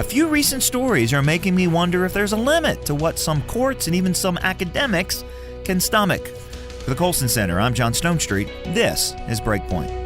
few recent stories are making me wonder if there's a limit to what some courts and even some academics can stomach. For the Colson Center, I'm John Stonestreet. This is Breakpoint.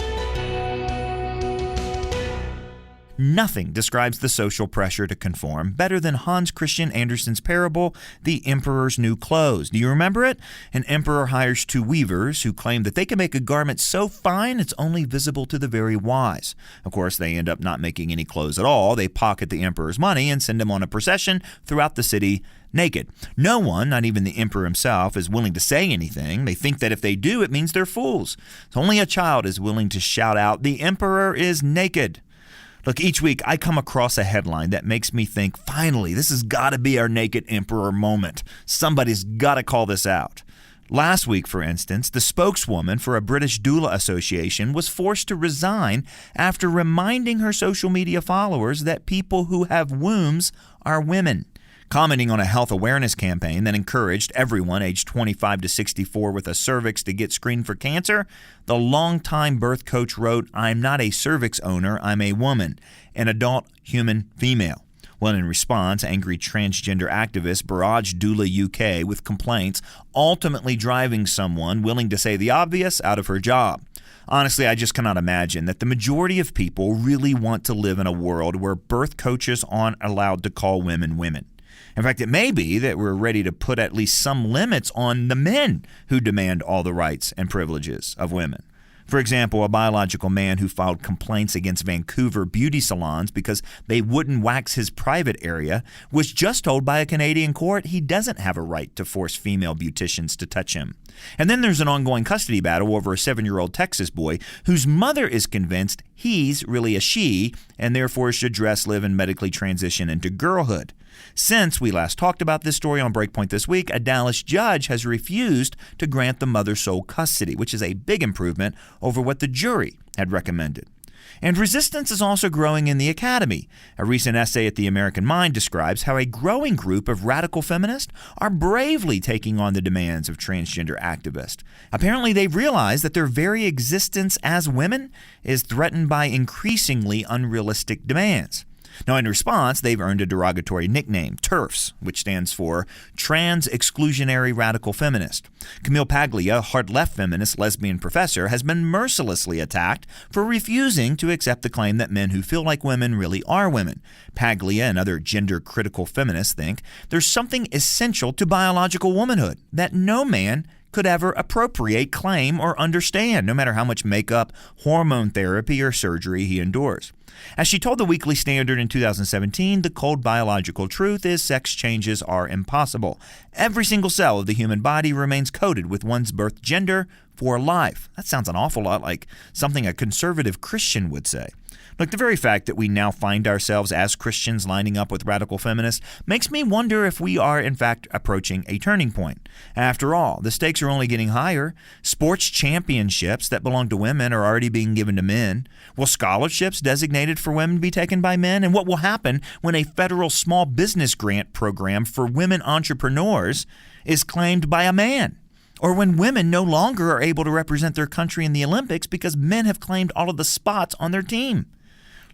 Nothing describes the social pressure to conform better than Hans Christian Andersen's parable, The Emperor's New Clothes. Do you remember it? An emperor hires two weavers who claim that they can make a garment so fine it's only visible to the very wise. Of course, they end up not making any clothes at all. They pocket the emperor's money and send him on a procession throughout the city naked. No one, not even the emperor himself, is willing to say anything. They think that if they do, it means they're fools. Only a child is willing to shout out, "The emperor is naked." Look, each week I come across a headline that makes me think, finally, this has got to be our naked emperor moment. Somebody's got to call this out. Last week, for instance, the spokeswoman for a British doula association was forced to resign after reminding her social media followers that people who have wombs are women. Commenting on a health awareness campaign that encouraged everyone aged 25 to 64 with a cervix to get screened for cancer, the longtime birth coach wrote, "I'm not a cervix owner, I'm a woman, an adult human female." Well, in response, angry transgender activist barraged Doula UK with complaints, ultimately driving someone willing to say the obvious out of her job. Honestly, I just cannot imagine that the majority of people really want to live in a world where birth coaches aren't allowed to call women women. In fact, it may be that we're ready to put at least some limits on the men who demand all the rights and privileges of women. For example, a biological man who filed complaints against Vancouver beauty salons because they wouldn't wax his private area was just told by a Canadian court he doesn't have a right to force female beauticians to touch him. And then there's an ongoing custody battle over a 7-year-old Texas boy whose mother is convinced he's really a she and therefore should dress, live, and medically transition into girlhood. Since we last talked about this story on Breakpoint this week, a Dallas judge has refused to grant the mother sole custody, which is a big improvement over what the jury had recommended. And resistance is also growing in the academy. A recent essay at the American Mind describes how a growing group of radical feminists are bravely taking on the demands of transgender activists. Apparently, they've realized that their very existence as women is threatened by increasingly unrealistic demands. Now, in response, they've earned a derogatory nickname, TERFs, which stands for Trans Exclusionary Radical Feminist. Camille Paglia, a hard-left feminist lesbian professor, has been mercilessly attacked for refusing to accept the claim that men who feel like women really are women. Paglia and other gender-critical feminists think there's something essential to biological womanhood that no man could ever appropriate, claim, or understand, no matter how much makeup, hormone therapy, or surgery he endures. As she told the Weekly Standard in 2017, the cold biological truth is sex changes are impossible. Every single cell of the human body remains coded with one's birth gender for life. That sounds an awful lot like something a conservative Christian would say. Look, the very fact that we now find ourselves as Christians lining up with radical feminists makes me wonder if we are, in fact, approaching a turning point. After all, the stakes are only getting higher. Sports championships that belong to women are already being given to men. Will scholarships designated for women be taken by men? And what will happen when a federal small business grant program for women entrepreneurs is claimed by a man? Or when women no longer are able to represent their country in the Olympics because men have claimed all of the spots on their team?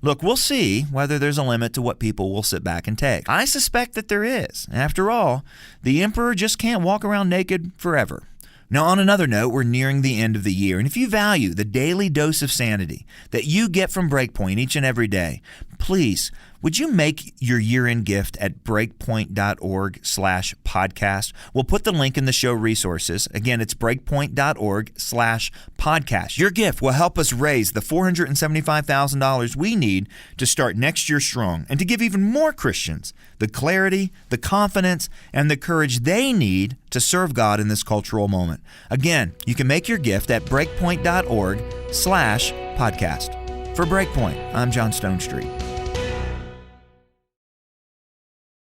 Look, we'll see whether there's a limit to what people will sit back and take. I suspect that there is. After all, the emperor just can't walk around naked forever. Now, on another note, we're nearing the end of the year, and if you value the daily dose of sanity that you get from Breakpoint each and every day, please, would you make your year-end gift at breakpoint.org/podcast? We'll put the link in the show resources. Again, it's breakpoint.org/podcast. Your gift will help us raise the $475,000 we need to start next year strong and to give even more Christians the clarity, the confidence, and the courage they need to serve God in this cultural moment. Again, you can make your gift at breakpoint.org/podcast. For Breakpoint, I'm John Stonestreet.